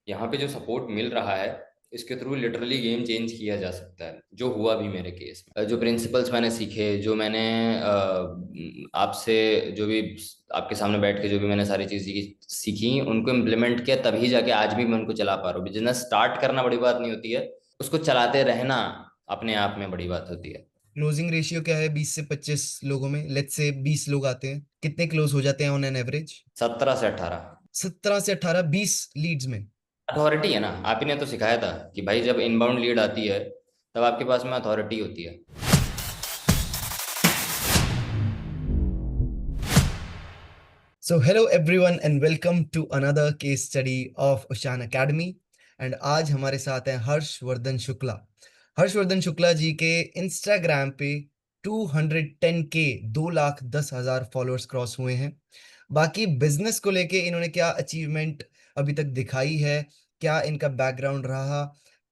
यहाँ पे जो सपोर्ट मिल रहा है, इसके थ्रू लिटरली गेम चेंज किया जा सकता है, जो हुआ भी मेरे केस में। जो प्रिंसिपल्स मैंने सीखे, जो मैंने आपसे जो भी आपके सामने बैठ के जो भी मैंने सारी चीज़ सीखी, उनको इम्प्लीमेंट किया, तभी जाके आज भी मैं उनको चला पा रहा हूँ। बिजनेस स्टार्ट करना बड़ी बात नहीं होती है, उसको चलाते रहना अपने आप में बड़ी बात होती है। क्लोजिंग रेशियो क्या है 20 से 25 लोगों में? लेट्स से 20 लोग आते हैं, कितने क्लोज हो जाते हैं ऑन एन एवरेज? 17 से 18। 17 से 18, 20 लीड्स में? अथॉरिटी है ना, आप ही ने तो सिखाया था कि भाई जब इनबाउंड लीड आती है, तब आपके पास में अथॉरिटी होती है। So hello everyone and welcome to another case study of Ushan academy. And आज हमारे साथ हैं हर्षवर्धन शुक्ला। हर्षवर्धन शुक्ला जी के इंस्टाग्राम पे 210K, 2,10,000 फॉलोअर्स क्रॉस हुए हैं। बाकी बिजनेस को लेके इन्होंने क्या अचीवमेंट अभी तक दिखाई है, क्या इनका बैकग्राउंड रहा,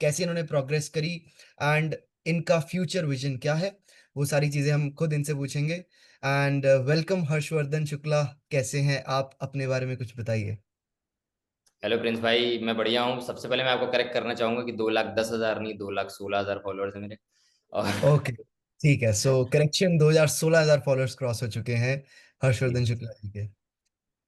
कैसे इन्होंने प्रोग्रेस करी, एंड इनका फ्यूचर विजन क्या है, वो सारी चीजें हम खुद इनसे पूछेंगे। एंड वेलकम हर्षवर्धन शुक्ला, कैसे हैं आप? अपने बारे में कुछ बताइए। हेलो प्रिंस भाई, मैं बढ़िया हूँ। सबसे पहले मैं आपको करेक्ट करना चाहूंगा कि 2,10,000 नहीं, 2,16,000 फॉलोअर्स है मेरे। और ओके, ठीक है। सो करेक्शन, 2016,000 फॉलोअर्स क्रॉस हो चुके हैं जी। हर्षवर्धन शुक्ला जी के।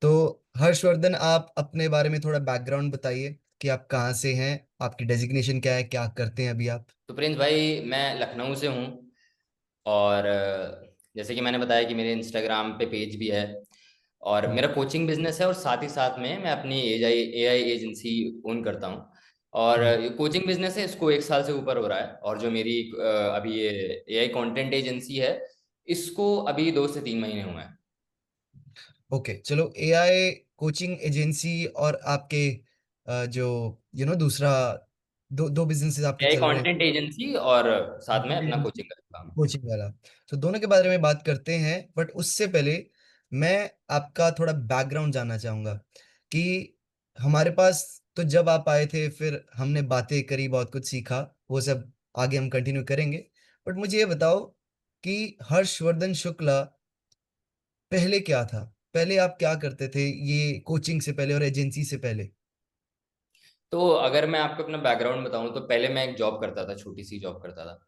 तो हर्षवर्धन, आप अपने बारे में थोड़ा बैकग्राउंड बताइए कि आप कहाँ से हैं, आपकी डेजिग्नेशन क्या है, क्या करते हैं अभी आप? तो प्रिंस भाई, मैं लखनऊ से हूँ। और जैसे कि मैंने बताया कि मेरे इंस्टाग्राम पे पेज भी है, और हम्म। मेरा कोचिंग बिजनेस है, और साथ ही साथ में मैं अपनी एआई एजेंसी ओन करता हूँ। और हम्म। ये कोचिंग बिजनेस है, इसको 1 साल से ऊपर हो रहा है। और जो मेरी अभी ये एआई कंटेंट एजेंसी है, इसको अभी 2 से 3 महीने हुए हैं। ओके, चलो। एआई कोचिंग एजेंसी और आपके जो दूसरा दो दो बिजनेसेस आपके एआई चल रहे हैं। कंटेंट एजेंसी, और साथ में अपना कोचिंग का काम। कोचिंग वाला। तो दोनों के बारे में बात करते हैं, बट उससे पहले मैं आपका थोड़ा बैकग्राउंड जानना चाहूंगा कि हमारे पास तो जब आप आए थे, फिर हमने बातें करी, बहुत कुछ सीखा, वो सब आगे हम कंटिन्यू करेंगे। बट मुझे ये बताओ कि हर्षवर्धन शुक्ला पहले क्या था? पहले आप क्या करते थे, ये कोचिंग से पहले और एजेंसी से पहले? तो अगर मैं आपको अपना बैकग्राउंड बताऊं, तो पहले मैं एक जॉब करता था, छोटी सी जॉब करता था।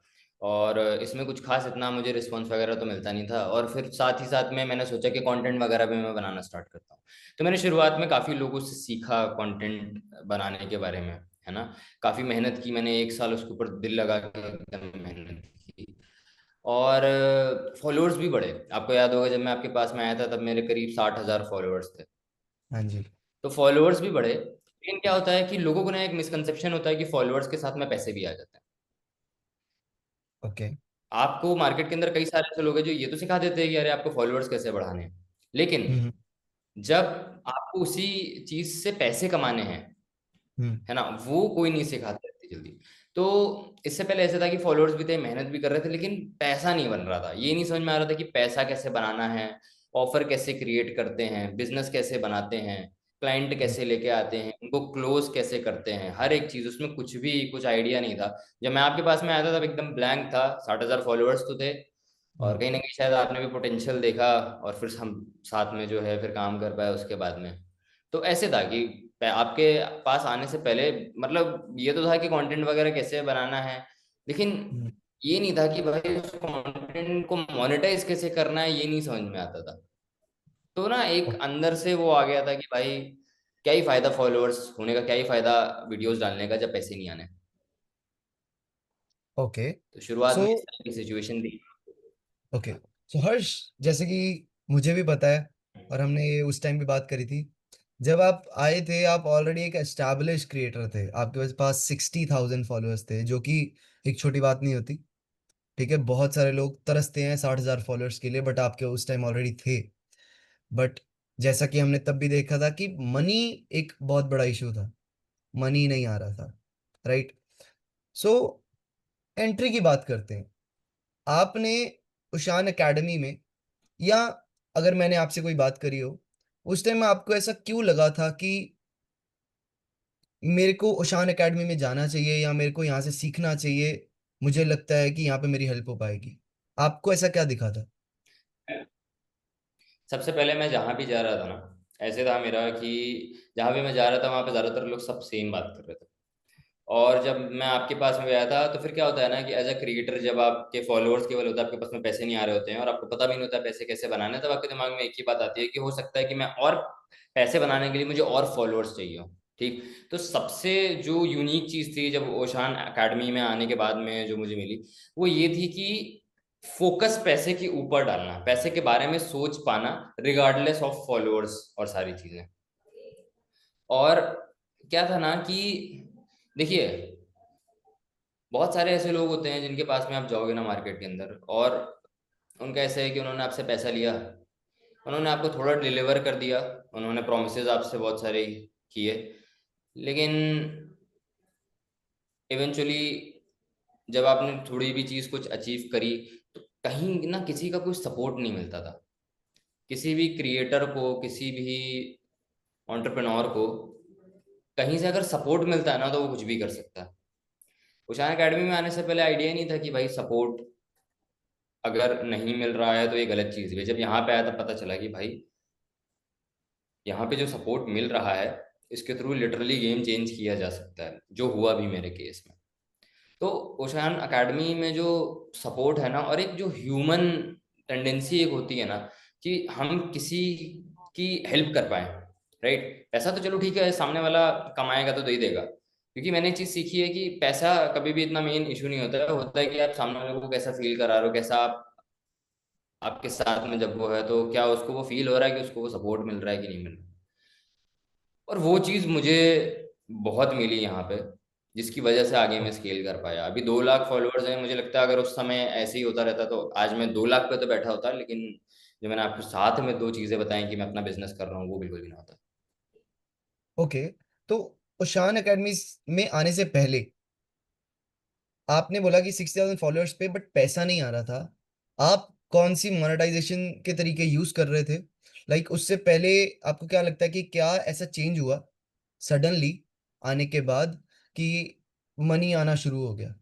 और इसमें कुछ खास इतना मुझे रिस्पॉन्स वगैरह तो मिलता नहीं था। और फिर साथ ही साथ में मैंने सोचा कि कंटेंट वगैरह भी मैं बनाना स्टार्ट करता हूँ। तो मैंने शुरुआत में काफ़ी लोगों से सीखा कंटेंट बनाने के बारे में, है ना। काफ़ी मेहनत की मैंने, 1 साल उसके ऊपर दिल लगा के एकदम मेहनत की। और फॉलोअर्स भी बढ़े। आपको याद होगा, जब मैं आपके पास में आया था, तब मेरे करीब 60,000 फॉलोअर्स थे। हाँ जी। तो फॉलोअर्स भी बढ़े, लेकिन क्या होता है कि लोगों को ना एक मिसकंसेप्शन होता है कि फॉलोअर्स के साथ में पैसे भी आ जाते हैं। ओके। आपको मार्केट के अंदर कई सारे ऐसे लोग हैं जो ये तो सिखा देते हैं कि अरे आपको फॉलोअर्स कैसे बढ़ाने हैं, लेकिन हम्म। जब आपको उसी चीज से पैसे कमाने हैं, हम्म। है ना, वो कोई नहीं सिखाता इतनी जल्दी। तो इससे पहले ऐसा था कि फॉलोअर्स भी थे, मेहनत भी कर रहे थे, लेकिन पैसा नहीं बन रहा था। ये नहीं समझ में आ रहा था कि पैसा कैसे बनाना है, ऑफर कैसे क्रिएट करते हैं, बिजनेस कैसे बनाते हैं, क्लाइंट हम्म। कैसे लेके आते हैं, उनको क्लोज कैसे करते हैं, हर एक चीज उसमें कुछ भी कुछ आइडिया नहीं था। जब मैं आपके पास में आया था, तब एकदम ब्लैंक था। 60,000 फॉलोअर्स तो थे, और हम्म। कहीं ना कहीं शायद आपने भी पोटेंशियल देखा, और फिर हम साथ में जो है फिर काम कर पाए उसके बाद में। तो ऐसे था कि आपके पास आने से पहले, मतलब ये तो था कि कंटेंट वगैरह कैसे बनाना है, लेकिन हम्म। ये नहीं था कि भाई उस कंटेंट को मोनेटाइज कैसे करना है, ये नहीं समझ में आता था। तो ना एक अंदर से वो आ गया था कि भाई क्या ही फायदा फॉलोअर्स होने का, क्या ही फायदा वीडियोस डालने का, जब पैसे नहीं आने। ओके। तो शुरुआत सो में इस तरह की सिचुएशन थी। ओके, सो हर्ष, जैसे कि मुझे भी पता है और हमने ये उस टाइम भी बात करी थी, जब आप आए थे आप ऑलरेडी एक एस्टैब्लिश क्रिएटर थे, आपके पास 60,000 फॉलोअर्स थे, जो कि एक छोटी बात नहीं होती। ठीक है, बहुत सारे लोग तरसते हैं 60,000 फॉलोअर्स के लिए, बट आपके उस टाइम ऑलरेडी थे। बट जैसा कि हमने तब भी देखा था कि मनी एक बहुत बड़ा इशू था, मनी नहीं आ रहा था, राइट? सो एंट्री की बात करते हैं। आपने उशान एकेडमी में, या अगर मैंने आपसे कोई बात करी हो, उस टाइम आपको ऐसा क्यों लगा था कि मेरे को उशान एकेडमी में जाना चाहिए या मेरे को यहाँ से सीखना चाहिए, मुझे लगता है कि यहाँ पे मेरी हेल्प हो पाएगी? आपको ऐसा क्या दिखा था? सबसे पहले मैं जहाँ भी जा रहा था ना, ऐसे था मेरा कि जहाँ भी मैं जा रहा था वहाँ पे ज़्यादातर लोग सब सेम बात कर रहे थे। और जब मैं आपके पास में गया था तो फिर क्या होता है ना कि एज अ क्रिएटर जब आपके फॉलोअर्स केवल होता है, आपके पास में पैसे नहीं आ रहे होते हैं और आपको पता भी नहीं होता पैसे कैसे बनाने, तब आपके दिमाग में एक ही बात आती है कि हो सकता है कि मैं और पैसे बनाने के लिए मुझे और फॉलोअर्स चाहिए हो। ठीक। तो सबसे जो यूनिक चीज़ थी जब ओशान एकेडमी में आने के बाद में जो मुझे मिली, वो ये थी कि फोकस पैसे के ऊपर डालना, पैसे के बारे में सोच पाना, रिगार्डलेस ऑफ फॉलोअर्स और सारी चीज़ें। और क्या था ना कि देखिए, बहुत सारे ऐसे लोग होते हैं जिनके पास में आप जाओगे ना मार्केट के अंदर, और उनका ऐसा है कि उन्होंने आपसे पैसा लिया, उन्होंने आपको थोड़ा डिलीवर कर दिया, उन्होंने प्रोमिसेस आपसे बहुत सारे किए, लेकिन इवेंचुअली जब आपने थोड़ी भी चीज़ कुछ अचीव करी तो कहीं ना किसी का कोई सपोर्ट नहीं मिलता था। किसी भी क्रिएटर को, किसी भी एंटरप्रेन्योर को कहीं से अगर सपोर्ट मिलता है ना तो वो कुछ भी कर सकता है। उषान अकेडमी में आने से पहले आइडिया ही नहीं था कि भाई सपोर्ट अगर नहीं मिल रहा है तो ये गलत चीज़ भी है। जब यहाँ पे आया तब पता चला कि भाई यहाँ पे जो सपोर्ट मिल रहा है इसके थ्रू लिटरली गेम चेंज किया जा सकता है, जो हुआ भी मेरे केस में। तो ओशान अकेडमी में जो सपोर्ट है ना, और एक जो ह्यूमन टेंडेंसी एक होती है ना कि हम किसी की हेल्प कर पाए, राइट। पैसा तो चलो ठीक है, सामने वाला कमाएगा तो दे ही देगा, क्योंकि मैंने एक चीज़ सीखी है कि पैसा कभी भी इतना मेन इशू नहीं होता है। होता है कि आप सामने वाले को कैसा फील करा रहे हो, कैसा आप आपके साथ में जब वो है तो क्या उसको वो फील हो रहा है कि उसको वो सपोर्ट मिल रहा है कि नहीं मिल रहा। और वो चीज़ मुझे बहुत मिली यहाँ पे, जिसकी वजह से आगे मैं स्केल कर पाया। अभी 2 लाख फॉलोअर्स हैं। मुझे लगता है अगर उस समय ऐसे ही होता रहता तो आज मैं 2 लाख पे तो बैठा होता, लेकिन जो मैंने आपको साथ में दो चीज़ें बताई कि मैं अपना बिजनेस कर रहा हूँ, वो बिल्कुल भी ना होता। ओके, तो उशान एकेडमी में आने से पहले आपने बोला कि 60,000 फॉलोअर्स पे बट पैसा नहीं आ रहा था। आप कौन सी मोनेटाइजेशन के तरीके यूज कर रहे थे? उससे पहले आपको क्या लगता है कि क्या ऐसा चेंज हुआ सडनली आने के बाद कि मनी आना शुरू हो गया,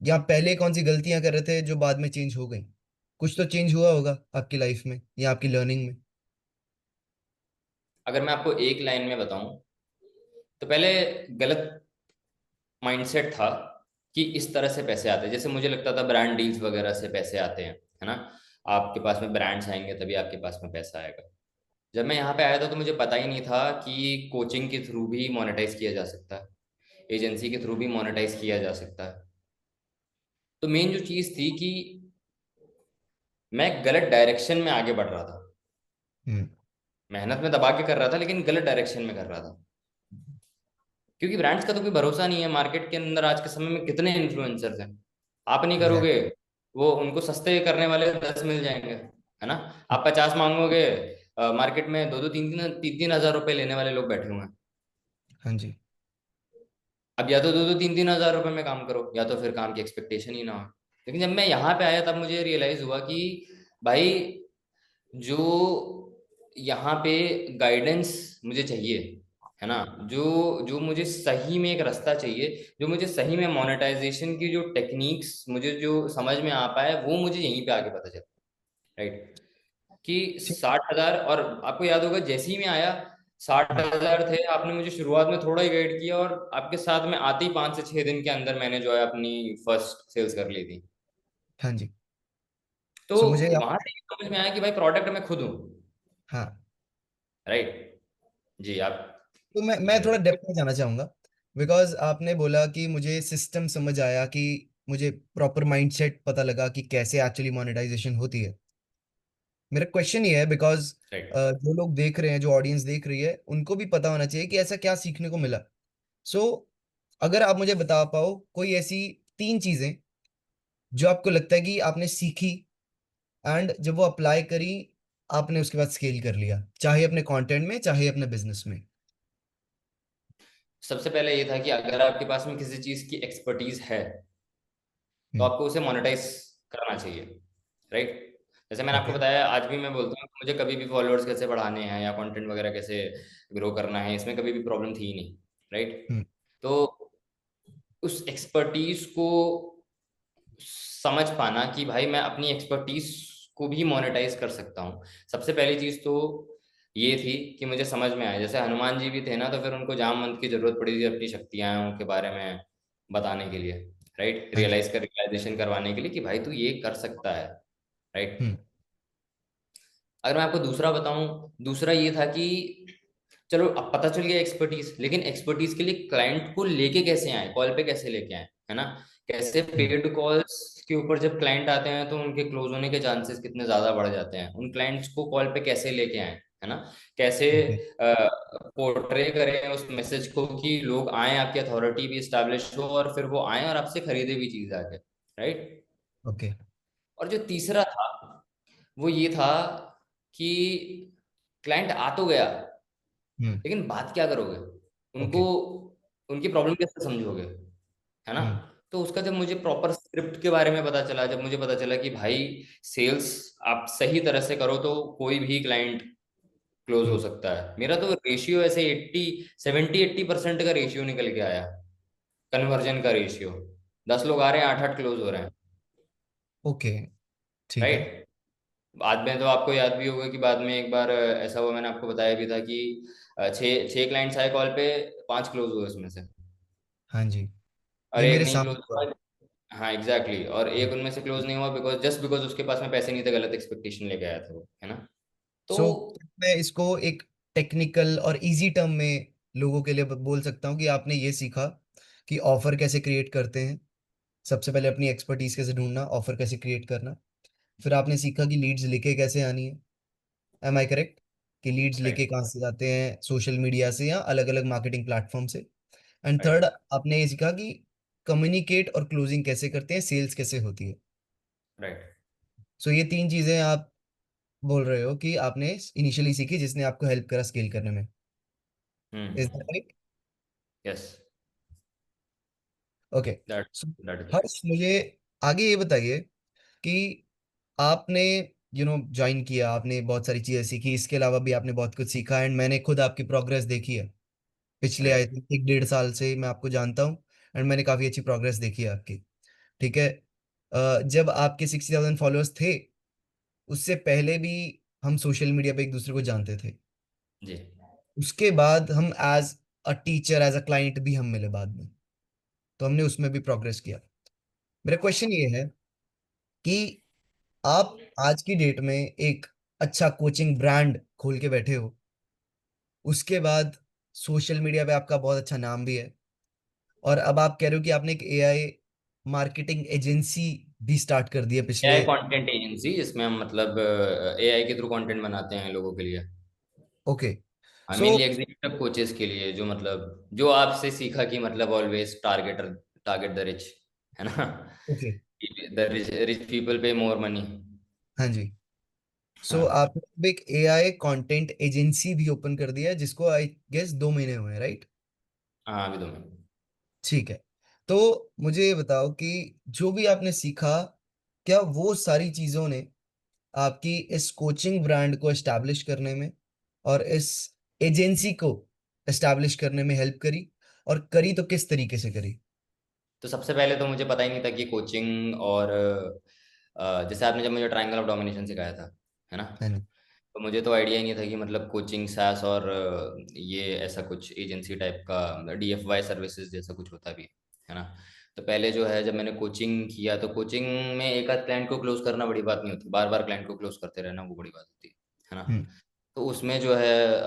या पहले कौन सी गलतियां कर रहे थे जो बाद में चेंज हो गई? कुछ तो चेंज हुआ होगा आपकी लाइफ में या आपकी लर्निंग में। अगर मैं आपको एक लाइन में बताऊं तो पहले गलत माइंडसेट था कि इस तरह से पैसे आते हैं। जैसे मुझे लगता था ब्रांड डील्स वगैरह से पैसे आते हैं, है ना। आपके पास में ब्रांड्स आएंगे तभी आपके पास में पैसा आएगा। जब मैं यहाँ पे आया था तो मुझे पता ही नहीं था कि कोचिंग के थ्रू भी मोनेटाइज किया जा सकता है, एजेंसी के थ्रू भी मोनेटाइज किया जा सकता है। तो मेन जो चीज़ थी कि मैं गलत डायरेक्शन में आगे बढ़ रहा था। हम्म। मेहनत में दबा के कर रहा था लेकिन गलत डायरेक्शन में कर रहा था, क्योंकि ब्रांड्स का तो कोई भरोसा नहीं है। मार्केट के अंदर आज के समय में कितने इन्फ्लुएंसर्स हैं, आप नहीं करोगे, एग्जैक्ट। वो उनको सस्ते करने वाले 10 मिल जाएंगे, है ना। आप 50 मांगोगे, मार्केट में दो दो तीन तीन हजार रुपए लेने वाले लोग बैठे हुए हैं। हाँ जी। अब या तो दो दो तीन तीन हजार रुपए में काम करो, या तो फिर काम की एक्सपेक्टेशन ही ना हो। लेकिन जब मैं यहाँ पे आया तब मुझे रियलाइज हुआ कि भाई जो यहाँ पे गाइडेंस मुझे चाहिए, है ना, जो जो मुझे सही में एक रास्ता चाहिए, जो मुझे सही में मोनेटाइजेशन की जो टेक्निक्स मुझे जो समझ में आ पाए, वो मुझे यहीं पे आके पता चला, राइट। कि ठीक। 60 हजार, और आपको याद होगा जैसे ही मैं आया 60 हजार थे, आपने मुझे शुरुआत में थोड़ा ही गाइड किया और आपके साथ में आते ही 5 से 6 दिन के अंदर मैंने जो है अपनी फर्स्ट सेल्स कर ली थी। हाँ जी। तो सो मुझे वहां से ये समझ में आया कि भाई प्रोडक्ट मैं खुद हूँ, हाँ, राइट। जी आप तो मैं पूछिए। थोड़ा डेप्थ में जाना चाहूंगा। बिकॉज आपने बोला कि मुझे सिस्टम समझ आया, कि मुझे प्रॉपर माइंडसेट पता लगा कि कैसे एक्चुअली मोनेटाइजेशन होती है। मेरा क्वेश्चन ये है, बिकॉज राइट। जो लोग देख रहे हैं, जो ऑडियंस देख रही है, उनको भी पता होना चाहिए कि ऐसा क्या सीखने को मिला। सो अगर आप मुझे बता पाओ कोई ऐसी 3 चीजें जो आपको लगता है कि आपने सीखी, एंड जब वो अप्लाई करी, आपने उसके बाद स्केल कर लिया, चाहे अपने कंटेंट में चाहे अपने बिजनेस में। सबसे पहले ये था कि अगर आपके पास में किसी चीज की एक्सपर्टीज है तो हम्म। आपको उसे मोनेटाइज करना चाहिए, राइट। जैसे मैंने आपको ओके। बताया, आज भी मैं बोलता हूँ कि मुझे कभी भी फॉलोअर्स कैसे बढ़ाने हैं या कंटेंट वगैरह कैसे ग्रो करना है, इसमें कभी भी प्रॉब्लम थी ही नहीं, राइट। हम्म। तो उस एक्सपर्टीज को समझ पाना कि भाई मैं अपनी एक्सपर्टीज को भी मोनेटाइज कर सकता हूँ। सबसे पहली चीज तो ये थी कि मुझे समझ में आया, जैसे हनुमान जी भी थे ना, तो फिर उनको जामवंत की जरूरत पड़ी थी अपनी शक्तियां के बारे में बताने के लिए, राइट, हाँ जी। रियलाइजेशन करवाने के लिए कि भाई तू ये कर सकता है, राइट। हम्म। अगर मैं आपको दूसरा बताऊं, दूसरा ये था कि चलो अब पता चल गया एक्सपर्टीज, लेकिन एक्सपर्टीज के लिए क्लाइंट को लेके कैसे आए, कॉल पे कैसे लेके आए, है ना। कैसे हम्म। पेड कॉल्स के ऊपर जब क्लाइंट आते हैं तो उनके क्लोज होने के चांसेस कितने ज्यादा बढ़ जाते हैं, उन क्लाइंट्स को कॉल पे कैसे लेके आए, है ना। कैसे ओके। पोर्ट्रे करें उस मैसेज को कि लोग आए, आपकी अथॉरिटी भी स्टैब्लिश हो, और फिर वो आए और आपसे खरीदे भी चीज आके, राइट। ओके। और जो तीसरा था वो ये था कि क्लाइंट आ तो गया, हम्म। लेकिन बात क्या करोगे, उनको ओके। उनकी प्रॉब्लम कैसे समझोगे, है ना। हम्म। तो उसका जब मुझे प्रॉपर स्क्रिप्ट के बारे में पता चला, जब मुझे पता चला कि भाई सेल्स आप सही तरह से करो तो कोई भी क्लाइंट क्लोज हो हम्म। सकता है। मेरा तो रेशियो ऐसे 70-80% का रेशियो निकल के आया, कन्वर्जन का रेशियो। 10 लोग आ रहे हैं, 8-8 क्लोज हो रहे हैं, ओके। ठीक है। राइट। बाद में तो आपको याद भी होगा कि बाद में एक बार ऐसा हुआ, मैंने आपको बताया भी था कि छः छः क्लाइंट्स आए कॉल पे, 5 क्लोज हुए उसमें से, हाँ जी। और ये एक मेरे नहीं क्लोज सामने हुआ। हुआ। हाँ एग्जैक्टली exactly। और एक उनमें से क्लोज नहीं हुआ बिकॉज उसके पास में पैसे नहीं थे, गलत एक्सपेक्टेशन लेके आया था वो, है ना। तो सो मैं इसको एक टेक्निकल और इजी टर्म में लोगों के लिए बोल सकता हूँ कि आपने ये सीखा कि ऑफर कैसे क्रिएट करते हैं। सबसे पहले अपनी एक्सपर्टीज कैसे ढूंढना, ऑफर कैसे क्रिएट करना। फिर आपने सीखा कि लीड्स लेके कैसे आनी है। Am I correct? कि लीड्स लेके राइट, कहाँ से आते हैं, सोशल मीडिया से या अलग अलग मार्केटिंग प्लेटफॉर्म से। एंड थर्ड, राइट, आपने ये सीखा कि कम्युनिकेट और क्लोजिंग कैसे करते हैं, सेल्स कैसे होती है। राइट। सो ये तीन चीजें आप बोल रहे हो कि आपने इनिशियली सीखी जिसने आपको हेल्प करा स्केल करने में। Is that hmm. Correct? Yes, okay. That so that is Harsh, right. मुझे आगे ये बताइए कि आपने ज्वाइन किया, आपने बहुत सारी चीजें सीखी, इसके अलावा भी आपने बहुत कुछ सीखा एंड मैंने खुद आपकी प्रोग्रेस देखी है। पिछले आई राइट। थिंक 1-1.5 साल से मैं आपको जानता हूँ एंड मैंने काफी अच्छी प्रोग्रेस देखी है आपकी। ठीक है। जब आपके 60,000 फॉलोअर्स थे, उससे पहले भी हम सोशल मीडिया पे एक दूसरे को जानते थे। जी। उसके बाद हम as a teacher, as a client भी हम मिले बाद में, तो हमने उसमें भी प्रोग्रेस किया। मेरा क्वेश्चन ये है कि आप आज की डेट में एक अच्छा कोचिंग ब्रांड खोल के बैठे हो, उसके बाद सोशल मीडिया पे आपका बहुत अच्छा नाम भी है, और अब आप कह रहे हो कि आपने एक एआई मार्केटिंग एजेंसी भी स्टार्ट कर दी है एआई पिछले। कंटेंट एजेंसी, जिसमें हम मतलब एआई के थ्रू कंटेंट बनाते हैं लोगों के लिए। ओके। हाँ, सो मेनली एग्जीक्यूटिव कोचेस के लिए, जो मतलब जो आपसे सीखा कि मतलब always target target the rich, है ना। Okay. The rich rich people पे मोर मनी। हाँ जी। सो हाँ, आपने अब एक एआई कंटेंट एजेंसी भी ओपन कर दिया है जिसको आई गेस 2 महीने हुए हैं, राइट? हाँ अभी तो मैं। ठीक है। तो मुझे ये बताओ कि जो भी आपने सीखा, क्या वो सारी चीजों ने आपकी इस कोचिंग ब्रांड को एस्टैब्लिश करने में और इस एजेंसी को एस्टैब्लिश करने में हेल्प करी, और करी तो किस तरीके से करी? तो सबसे पहले तो मुझे पता ही नहीं था कि कोचिंग, और जैसे आपने जब मुझे ट्रायंगल ऑफ डोमिनेशन सिखाया था, है ना, है ना? तो मुझे तो आइडिया ही नहीं था कि मतलब कोचिंग सैस और ये ऐसा कुछ एजेंसी टाइप का डीएफवाई सर्विसेज जैसा कुछ होता भी है ना। तो पहले जो है, जब मैंने कोचिंग किया तो कोचिंग में एक आध क्लाइंट को क्लोज करना बड़ी बात नहीं होती, बार बार क्लाइंट को क्लोज करते रहना वो बड़ी बात होती है ना। हम्म। तो उसमें जो है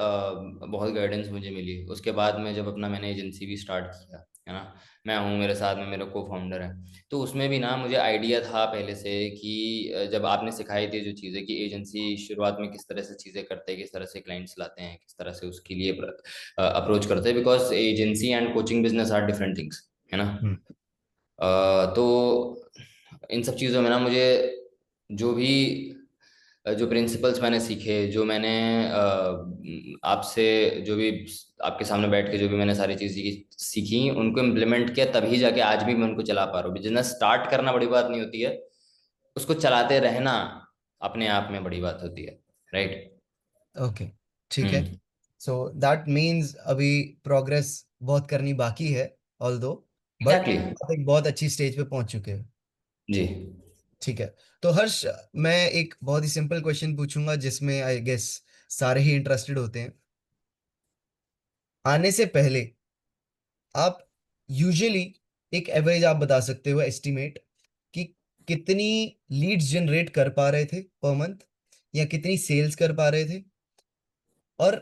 बहुत गाइडेंस मुझे मिली। उसके बाद में जब अपना मैंने एजेंसी भी स्टार्ट किया, है ना, मैं हूँ, मेरे साथ में मेरा को फाउंडर है, तो उसमें भी ना मुझे आइडिया था पहले से कि जब आपने सिखाई थी जो चीज़ें कि एजेंसी शुरुआत में किस तरह से चीज़ें करते हैं, किस तरह से क्लाइंट्स लाते हैं, किस तरह से उसके लिए अप्रोच करते हैं, because agency and coaching business are different things, है ना। हम्म। तो इन सब चीज़ों में ना मुझे जो भी जो प्रिंसिपल्स मैंने सीखे, जो मैंने आपसे जो भी आपके सामने बैठ के जो भी मैंने सारी चीज़ सीखी, उनको इम्प्लीमेंट किया, तभी जाके आज भी मैं उनको चला पा रहा हूँ। बिजनेस स्टार्ट करना बड़ी बात नहीं होती है, उसको चलाते रहना अपने आप में बड़ी बात होती है, राइट। ओके। ठीक है। हम्म। सो दैट मीन्स अभी प्रोग्रेस बहुत करनी बाकी है, ऑल्दो, बट एग्जैक्टली। आप एक बहुत अच्छी स्टेज पे पहुंच चुके हैं। जी। ठीक है। तो हर्ष, मैं एक बहुत ही सिंपल क्वेश्चन पूछूंगा जिसमें आई गेस सारे ही इंटरेस्टेड होते हैं। आने से पहले आप यूजुअली एक एवरेज आप बता सकते हो, एस्टिमेट, कि कितनी लीड्स जनरेट कर पा रहे थे पर मंथ, या कितनी सेल्स कर पा रहे थे, और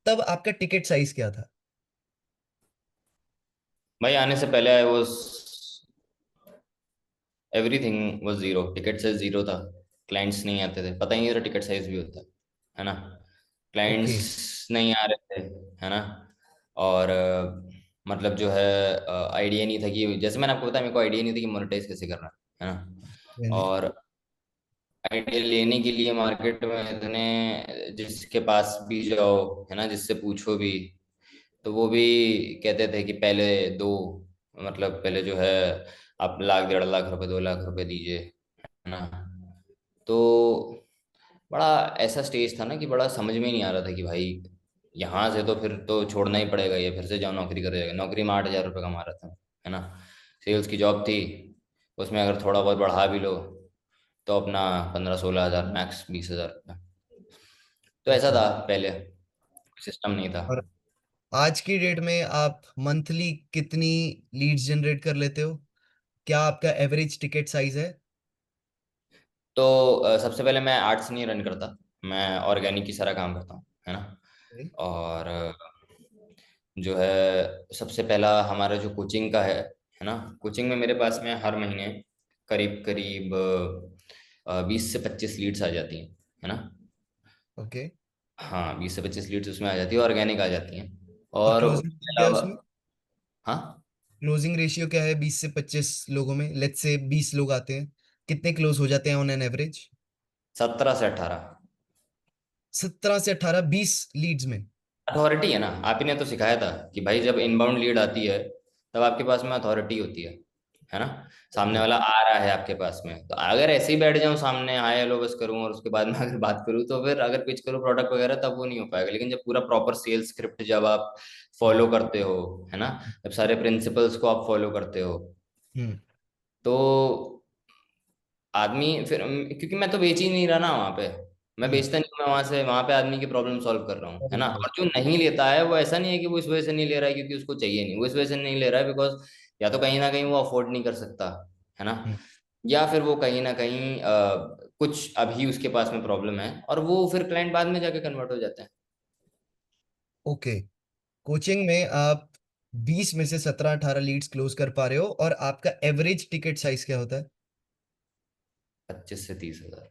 तब आपका टिकट साइज क्या था? भाई आने से पहले I was, everything was zero, ticket size zero था। क्लाइंट्स नहीं आते थे, पता ही नहीं था टिकट साइज भी होता है ना। ओके। क्लाइंट्स नहीं आ रहे थे, है ना। और मतलब जो है आइडिया नहीं था कि, जैसे मैंने आपको बताया, मेरे को आइडिया नहीं था कि मोनेटाइज कैसे करना है ना। और आइडिया लेने के लिए मार्केट में इतने, जिसके पास भी जाओ, है ना, जिससे पूछो भी, तो वो भी कहते थे कि पहले दो, मतलब पहले जो है आप लाख, 1.5 लाख रुपए, 2 लाख रुपए दीजिए, है ना। तो बड़ा ऐसा स्टेज था ना कि बड़ा समझ में ही नहीं आ रहा था कि भाई यहाँ से तो फिर तो छोड़ना ही पड़ेगा, ये फिर से जाओ नौकरी कर जाएगा। नौकरी में 8,000 रुपये कमा रहा था, है ना। सेल्स की जॉब थी, उसमें अगर थोड़ा बहुत बढ़ा भी लो तो अपना 15-16 हज़ार, मैक्स 20 हज़ार। तो ऐसा अच्छा। था पहले, सिस्टम नहीं था। और आज की डेट में आप मंथली कितनी लीड्स जनरेट कर लेते हो? क्या आपका एवरेज टिकट साइज है? तो सबसे पहले मैं आर्ट्स नहीं रन करता, मैं ऑर्गेनिक की सारा काम करता हूँ, है ना। और जो है सबसे पहला हमारा जो कोचिंग का है ना, कोचिंग में मेरे पास में हर महीने करीब करीब 20 से 25 लीड्स आ जाती हैं, है ना। ओके। हाँ, 20 से 25 लीड्स उसमें आ जाती है, ऑर्गेनिक आ जाती हैं। और और क्लोजिंग उसके क्या है अलावा, उसमें? हाँ, क्लोजिंग रेशियो क्या है 20 से 25 लोगों में? लेट्स से 20 लोग आते हैं, कितने क्लोज हो जाते हैं ऑन एन एवरेज? 17 से 18। 17 से 18, 20 लीड्स में? अथॉरिटी है ना, आप ही ने तो सिखाया था कि भाई जब इनबाउंड लीड आती है तब आपके पास में अथॉरिटी होती है ना। सामने ओके। वाला आ रहा है आपके पास में, तो अगर ऐसे ही बैठ जाऊं सामने, हाय हेलो बस करूं और उसके बाद में अगर बात करूं, तो फिर अगर पिच करूं प्रोडक्ट वगैरह, तब वो नहीं हो पाएगा। लेकिन जब पूरा प्रॉपर सेल्स स्क्रिप्ट जब आप हम्म। फॉलो करते हो, है ना, जब सारे प्रिंसिपल्स को आप फॉलो करते हो, हम्म। तो आदमी फिर, क्योंकि मैं तो बेच ही नहीं रहा ना वहाँ पे, मैं हम्म। बेचता नहीं हूं, मैं वहां से वहां पे आदमी की प्रॉब्लम सॉल्व कर रहा हूँ, है Follow ना। करो। और जो नहीं लेता है वो ऐसा नहीं है कि वो इस वजह से नहीं ले रहा है क्योंकि उसको चाहिए नहीं, वो इस वजह से नहीं ले रहा है बिकॉज या तो कहीं ना कहीं वो अफोर्ड नहीं कर सकता, है ना, हम्म। या फिर वो कहीं ना कहीं कुछ अभी उसके पास में प्रॉब्लम है, और वो फिर क्लाइंट बाद में जाके कन्वर्ट हो जाते हैं। ओके। कोचिंग में आप 20 में से 17-18 लीड्स क्लोज कर पा रहे हो, और आपका एवरेज टिकट साइज क्या होता है? 25 से 30 हज़ार।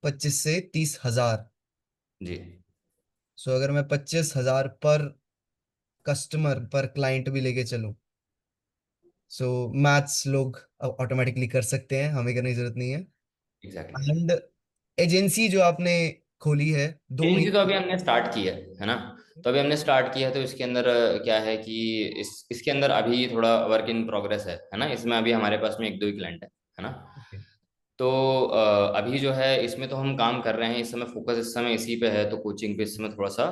25 से 30 हजार। जी। सो अगर मैं 25 हजार पर कस्टमर पर क्लाइंट भी लेके चलूं, सो मैथ्स लोग ऑटोमेटिकली कर सकते हैं, हमें करने की जरूरत नहीं है। एग्जैक्टली। एंड एजेंसी जो आपने खोली है, दो एजेंसी तो महीने अभी हमने स्टार्ट की है ना। तो अभी हमने स्टार्ट किया है, तो इसके अंदर क्या है कि इसके अंदर अभी थोड़ा वर्क इन प्रोग्रेस है ना। इसमें अभी हमारे पास में एक दो ही क्लाइंट है ना। ओके। तो अभी जो है इसमें तो हम काम कर रहे हैं, इस समय फोकस इस समय इसी पे है, तो कोचिंग पे इस समय थोड़ा सा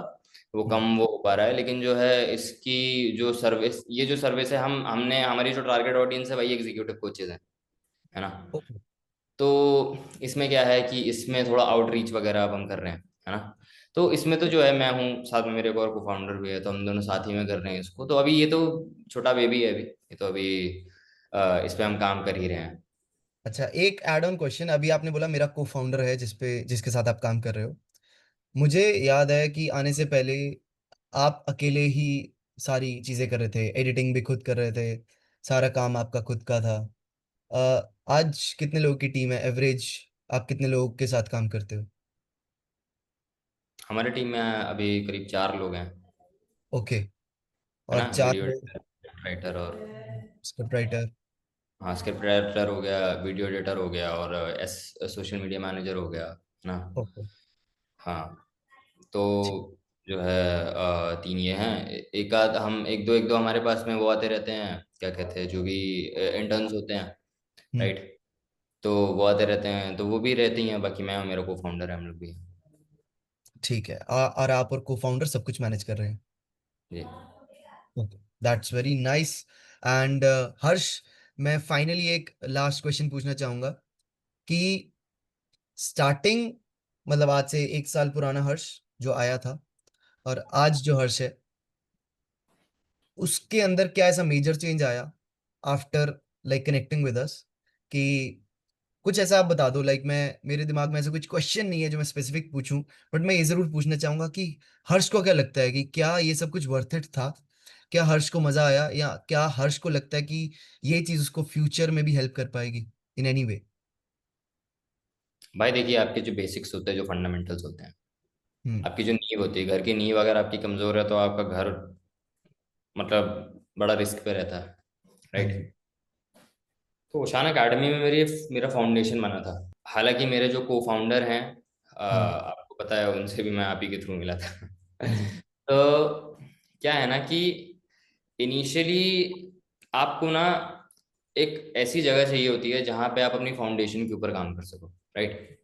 वो हम्म। कम वो हो पा रहा है। लेकिन जो है इसकी जो सर्विस, ये जो सर्विस है, हमने हमारी जो टारगेट ऑडियंस है वही एग्जीक्यूटिव कोचेज है ना। ओके। तो इसमें क्या है कि इसमें थोड़ा आउटरीच वगैरह अब हम कर रहे हैं, है ना। तो इसमें तो जो है मैं हूँ, साथ में मेरे एक और को फाउंडर भी है, तो हम दोनों साथ ही में कर रहे हैं इसको। तो अभी ये तो छोटा बेबी है, अभी ये तो अभी इस पे हम काम कर ही रहे हैं। अच्छा, एक एड ऑन क्वेश्चन। अभी आपने बोला मेरा को फाउंडर है जिसके साथ आप काम कर रहे हो। मुझे याद है कि आने से पहले आप अकेले ही सारी चीजें कर रहे थे, एडिटिंग भी खुद कर रहे थे, सारा काम आपका खुद का था। आज कितने लोगों की टीम है एवरेज? आप कितने लोगों के साथ काम करते हो? हमारी टीम में अभी करीब 4 लोग हैं, ओके। है और ना। चार वीडियो लोग राइटर और, स्क्रिप्ट राइटर? हाँ, स्क्रिप्ट राइटर हो गया, वीडियो एडिटर हो गया, और एस सोशल मीडिया मैनेजर हो गया, है ना। ओके। हाँ। तो जो है तीन ये हैं। एक आध हम, एक दो हमारे पास में वो आते रहते हैं, क्या कहते हैं, जो भी इंटर्न्स होते हैं, हम्म। राइट। तो वो आते रहते हैं, तो वो भी रहती हैं। बाकी मैं और मेरा को फाउंडर है, हम लोग भी। ठीक है। और आप और को फाउंडर सब कुछ मैनेज कर रहे हैं? जी। Okay, that's very nice. And Harsh, मैं फाइनली एक लास्ट क्वेश्चन पूछना चाहूंगा कि स्टार्टिंग, मतलब आज से 1 साल पुराना हर्ष जो आया था और आज जो हर्ष है, उसके अंदर क्या ऐसा मेजर चेंज आया after like connecting with us, कि कुछ ऐसा आप बता दो। लाइक मैं, मेरे दिमाग में ऐसा कुछ क्वेश्चन नहीं है जो मैं स्पेसिफिक पूछूं, बट मैं ये जरूर पूछना चाहूंगा कि हर्ष को क्या लगता है कि क्या ये सब कुछ वर्थ इट था? क्या हर्ष को मजा आया, या क्या हर्ष को लगता है कि ये चीज उसको फ्यूचर में भी हेल्प कर पाएगी इन एनी वे? भाई देखिए, आपके जो बेसिक्स होते हैं, जो फंडामेंटल्स होते हैं, हम्म। आपकी जो नींव होती है, घर की नींव अगर आपकी कमजोर है तो आपका घर मतलब बड़ा रिस्क पे रहता है, हाँ जी। राइट। तो उशान अकेडमी में मेरा फाउंडेशन बना था। हालांकि मेरे जो को फाउंडर हैं, हम्म। आपको पता है, उनसे भी मैं आप ही के थ्रू मिला था। हाँ जी। तो क्या है ना कि इनिशियली आपको ना एक ऐसी जगह चाहिए होती है जहां पे आप अपनी फाउंडेशन के ऊपर काम कर सको, राइट।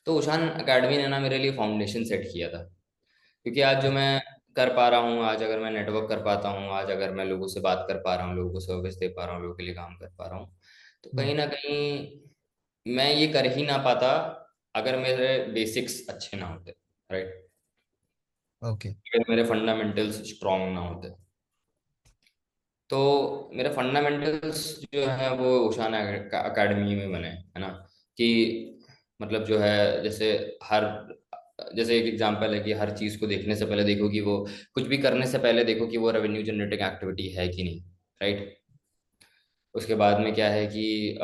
तो उशान अकेडमी ने ना मेरे लिए फाउंडेशन सेट किया था। क्योंकि आज जो मैं कर पा रहा हूँ, आज अगर मैं नेटवर्क कर पाता हूँ, आज अगर मैं लोगों से बात कर पा रहा हूँ, लोगों को सर्विस दे पा रहा हूँ, लोगों के लिए काम कर पा रहा हूँ, तो हम्म। कहीं ना कहीं मैं ये कर ही ना पाता अगर मेरे बेसिक्स अच्छे ना होते, राइट। ओके। अगर मेरे फंडामेंटल्स स्ट्रांग ना होते। तो मेरे फंडामेंटल्स जो है वो उशान अकेडमी में बने, है ना। कि मतलब जो है, जैसे हर जैसे एक एग्जांपल है कि हर चीज को देखने से पहले देखो कि वो, कुछ भी करने से पहले देखो कि वो रेवेन्यू जनरेटिंग एक्टिविटी है कि नहीं, राइट। उसके बाद में क्या है कि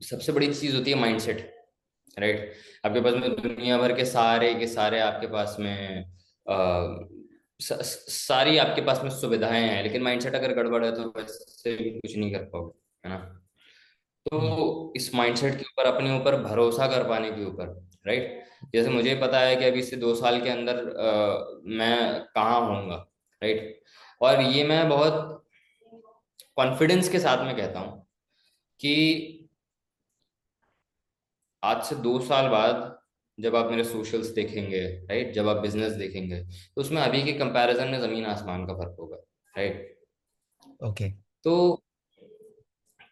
सबसे बड़ी चीज होती है माइंडसेट, राइट। आपके पास में दुनिया भर के सारे आपके पास में सारी आपके पास में सुविधाएं हैं, लेकिन माइंडसेट अगर गड़बड़ है तो वैसे भी कुछ नहीं कर पाओगे, है ना। हम्म। तो इस माइंडसेट के ऊपर, अपने ऊपर भरोसा कर पाने के ऊपर, राइट। जैसे मुझे पता है कि अभी से 2 साल के अंदर मैं कहाँ होऊंगा, राइट। और ये मैं बहुत कॉन्फिडेंस के साथ में कहता हूँ कि आज से 2 साल बाद जब आप मेरे सोशल्स देखेंगे, राइट, जब आप बिजनेस देखेंगे, तो उसमें अभी के कंपैरिजन में जमीन आसमान का फर्क होगा, राइट। ओके। तो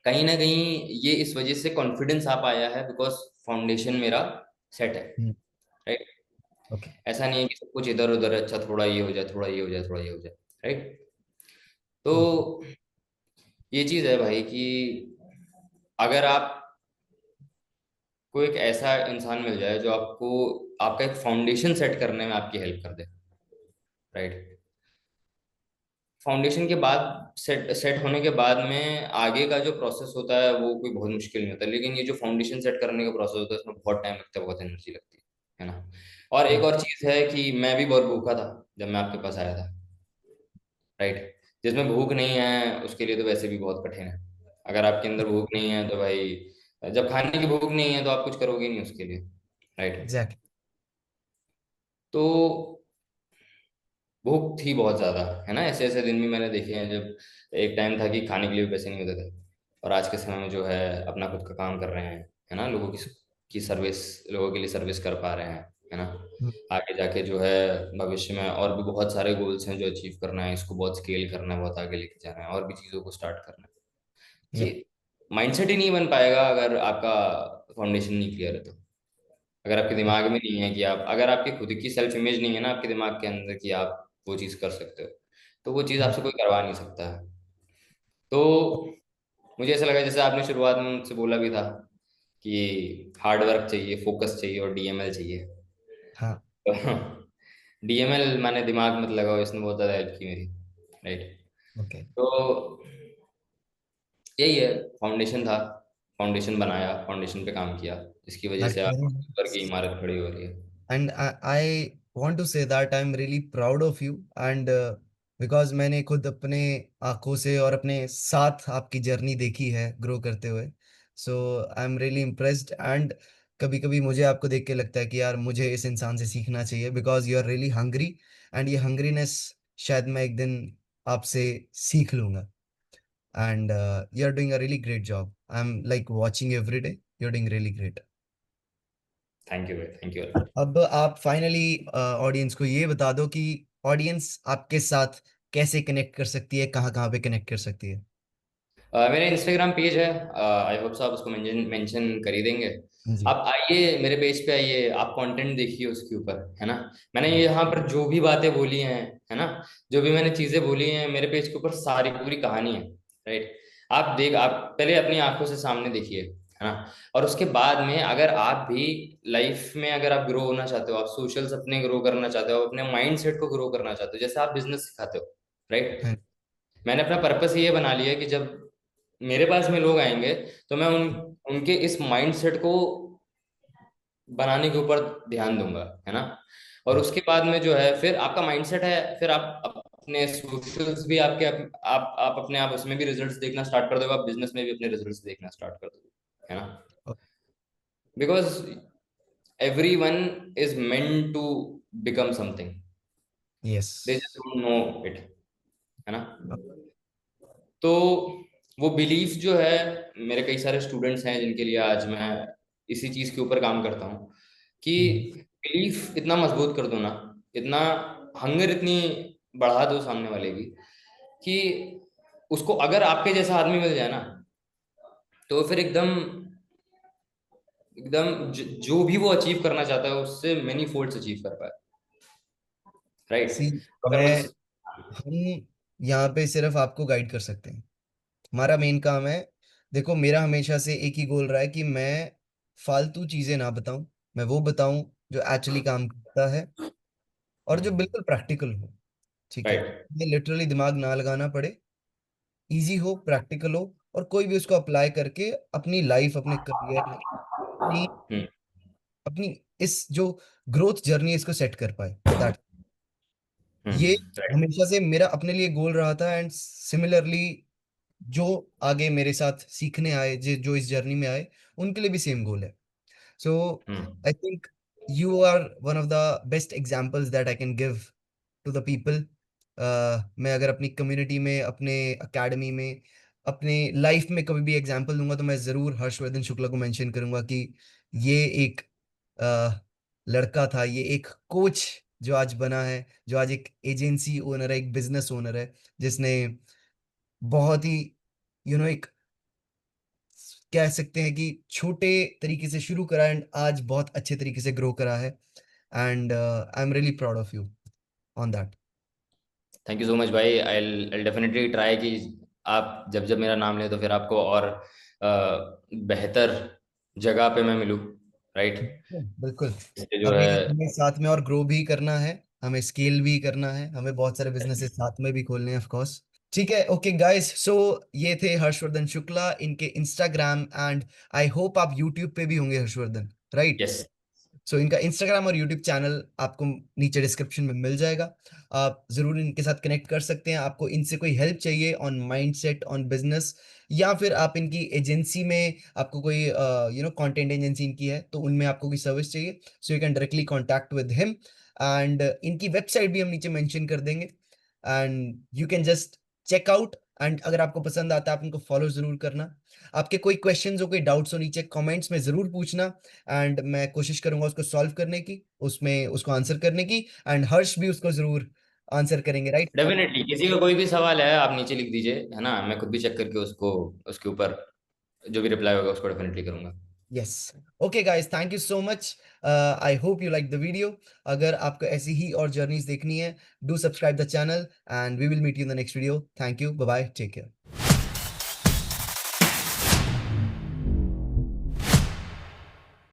कहीं ना कहीं ये इस वजह से कॉन्फिडेंस आ पाया है, बिकॉज फाउंडेशन मेरा सेट है, हम्म। राइट। ओके। ऐसा नहीं है कि सब कुछ इधर उधर, अच्छा थोड़ा ये हो जाए, थोड़ा ये हो जाए, थोड़ा ये हो जाए, राइट। तो ओके। ये चीज है भाई कि अगर आप को एक ऐसा इंसान मिल जाए जो आपको आपका एक फाउंडेशन सेट करने में आपकी हेल्प कर दे, राइट। फाउंडेशन के बाद, सेट सेट होने के बाद में आगे का जो प्रोसेस होता है वो कोई बहुत मुश्किल नहीं होता, लेकिन ये जो फाउंडेशन सेट करने का प्रोसेस होता है उसमें बहुत टाइम लगता है, बहुत एनर्जी लगती है ना। और एक हम्म। और चीज है कि मैं भी बहुत भूखा था जब मैं आपके पास आया था, राइट। जिसमें भूख नहीं है उसके लिए तो वैसे भी बहुत कठिन है। अगर आपके अंदर भूख नहीं है तो भाई, जब खाने की भूख नहीं है तो आप कुछ करोगे नहीं उसके लिए, राइट। एग्जैक्टली। तो भूख थी बहुत ज्यादा, है ना। ऐसे ऐसे दिन भी मैंने देखे हैं जब एक टाइम था कि खाने के लिए भी पैसे नहीं होते थे। और आज के समय में जो है अपना खुद का काम कर रहे हैं, है ना, लोगों की सर्विस, लोगों के लिए सर्विस कर पा रहे हैं, है ना। आगे जाके जो है भविष्य में और भी बहुत सारे गोल्स हैं जो अचीव करना है, इसको बहुत स्केल करना है, बहुत आगे लेके जाना है, और भी चीज़ों को स्टार्ट करना है। या। ये माइंडसेट ही नहीं बन पाएगा अगर आपका फाउंडेशन नहीं क्लियर है तो। अगर आपके दिमाग में नहीं है कि आप, अगर आपकी खुद की सेल्फ इमेज नहीं है ना आपके दिमाग के अंदर कि आप वो चीज़ कर सकते हो, तो वो चीज़ आपसे कोई करवा नहीं सकता है। तो मुझे ऐसा लगा, जैसे आपने शुरुआत में मुझसे बोला भी था कि हार्ड वर्क चाहिए, फोकस चाहिए और डीएमएल चाहिए। हाँ। तो डीएमएल मैंने दिमाग मत लगाओ, इसने बहुत ज़्यादा हेल्प की मेरी, राइट। ओके। तो यही है, फाउंडेशन था, फाउंडेशन बनाया, फाउंडेशन पे काम किया, जिसकी वजह से दैट्स आप वेरी ऊपर की नाइस। इमारत खड़ी हो रही है। And I want to say that I'm really proud of you, and because मैंने खुद अपने आंखों से और अपने साथ आपकी जर्नी देखी है ग्रो करते हुए, so I am really impressed. And कभी कभी मुझे आपको देख के लगता है कि यार मुझे इस इंसान से सीखना चाहिए, because you are really hungry. And ये हंग्रीनेस शायद मैं एक दिन आपसे सीख लूंगा। And you are doing a really great job. I am like watching every day, you are doing really great. Thank you भाई, थैंक यू। अब आप फाइनली ऑडियंस को ये बता दो कि ऑडियंस आपके साथ कैसे कनेक्ट कर सकती है, कहाँ कहाँ पे कनेक्ट कर सकती है? मेरा इंस्टाग्राम पेज है, आई होप आप उसको मेंशन मेंशन कर ही देंगे। जी। आप आइए मेरे पेज पे, आइए आप कंटेंट देखिए उसके ऊपर, है ना। मैंने यहाँ पर जो भी बातें बोली हैं, है ना, जो भी मैंने चीजें बोली हैं, मेरे पेज के ऊपर सारी पूरी कहानी है, राइट। आप पहले अपनी आंखों से सामने देखिए, है ना। और उसके बाद में अगर आप भी लाइफ में अगर आप ग्रो होना चाहते हो, आप सोशल्स अपने ग्रो करना चाहते हो, अपने माइंड सेट को ग्रो करना चाहते हो, जैसे आप बिजनेस सिखाते हो, राइट। हाँ। मैंने अपना पर्पस ये बना लिया कि जब मेरे पास में लोग आएंगे तो मैं उनके इस माइंडसेट को बनाने के ऊपर ध्यान दूंगा, है ना। और उसके बाद में जो है, फिर आपका माइंडसेट है, फिर आप अपने सोशल्स भी आपके आप अपने आप उसमें भी रिजल्ट्स देखना स्टार्ट कर दोगे, आप बिजनेस में भी अपने रिजल्ट्स देखना स्टार्ट कर दोगे, है ना। Because everyone is meant to become something, yes. They just don't know it, है ना। तो वो बिलीफ जो है, मेरे कई सारे स्टूडेंट्स हैं जिनके लिए आज मैं इसी चीज के ऊपर काम करता हूँ, कि बिलीफ इतना मजबूत कर दो ना, इतना हंगर इतनी बढ़ा दो सामने वाले की, कि उसको अगर आपके जैसा आदमी मिल जाए ना, तो फिर एकदम एकदम जो भी वो अचीव करना चाहता है उससे मेनी फोल्ड्स अचीव कर पाए, राइट। सी, अगर मैं मुझसे हम यहाँ पे सिर्फ आपको गाइड कर सकते हैं। हमारा मेन काम है, देखो मेरा हमेशा से एक ही गोल रहा है कि मैं फालतू चीजें ना बताऊं, मैं वो बताऊं जो एक्चुअली काम करता है और जो बिल्कुल प्रैक्टिकल हो। ठीक है, राइट। ये लिटरली दिमाग ना लगाना पड़े, इजी हो, प्रैक्टिकल हो, और कोई भी उसको अप्लाई करके अपनी लाइफ, अपने करियर, अपनी हम्म। अपनी इस जो ग्रोथ जर्नी इसको सेट कर पाए, दैट ये राइट। हमेशा से मेरा अपने लिए गोल रहा था। एंड सिमिलरली जो आगे मेरे साथ सीखने आए, जो इस जर्नी में आए, उनके लिए भी सेम गोल है। So hmm. I think you are one of the best examples that I can give to the people. मैं अगर अपनी कम्युनिटी में, अपने एकेडमी में, अपने लाइफ में कभी भी एग्जाम्पल दूंगा तो मैं ज़रूर हर्षवर्धन शुक्ला को मेंशन करूंगा कि ये एक लड़का था, ये एक कोच जो आज बना है, जो आज एक एजेंसी ओनर है, एक बिजनेस ओनर है, जिसने बहुत ही एक कह सकते हैं कि छोटे तरीके से शुरू करा एंड आज बहुत अच्छे तरीके से ग्रो करा है। And I am really proud of you on that. Thank you so much भाई, आई डेफिनेटली ट्राई कि आप जब जब मेरा नाम ले तो फिर आपको और बेहतर जगह पे मैं मिलूँ, राइट। बिल्कुल। इससे जो अभी है। हमें साथ में और ग्रो भी करना है, हमें स्केल भी करना है, हमें बहुत सारे बिजनेसेस साथ में भी खोलने हैं ऑफ कोर्स। ठीक है, ओके गाइस, सो ये थे हर्षवर्धन शुक्ला, इनके इंस्टाग्राम, एंड आई होप आप यूट्यूब पे भी होंगे हर्षवर्धन, राइट। यस। सो इनका इंस्टाग्राम और यूट्यूब चैनल आपको नीचे डिस्क्रिप्शन में मिल जाएगा। आप जरूर इनके साथ कनेक्ट कर सकते हैं। आपको इनसे कोई हेल्प चाहिए ऑन माइंडसेट, ऑन बिजनेस, या फिर आप इनकी एजेंसी में, आपको कोई कंटेंट एजेंसी इनकी है तो उनमें आपको कोई सर्विस चाहिए, so you can directly contact with him. And इनकी वेबसाइट भी हम नीचे मेंशन कर देंगे, and you can just check out. And अगर आपको पसंद आता है आप इनको फॉलो जरूर करना। आपके कोई क्वेश्चंस हो, कोई डाउट्स हो, नीचे कमेंट्स में जरूर पूछना, एंड मैं कोशिश करूंगा उसको सॉल्व करने की, उसमें उसको आंसर करने की। एंड हर्ष भी उसको जरूर आंसर करेंगे, राइट। डेफिनेटली किसी का कोई भी सवाल है आप नीचे लिख दीजिए, है ना, मैं खुद भी चेक करके उसको उसके ऊपर जो भी रिप्लाई होगा उसको डेफिनेटली करूंगा। Yes. Okay guys, thank you so much. I hope you like the video. अगर आपको ऐसी ही और जर्नीज देखनी है, do subscribe the channel, and we will meet you in the next video. Thank you, bye bye, take care.